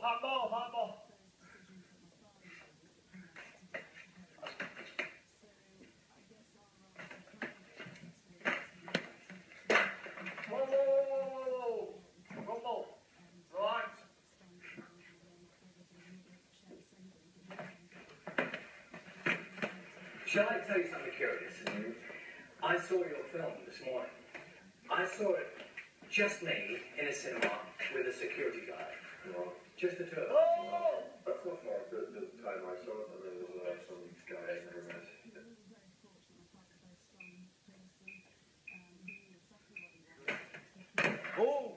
Hardball. Whoa. Rumble. Relax. Shall I tell you something curious? I saw your film this morning. I saw it, just me, in a cinema, with a security guard. Well, Just the two of us. Oh! that's not like the time I saw it, and there was some guys never met. Oh!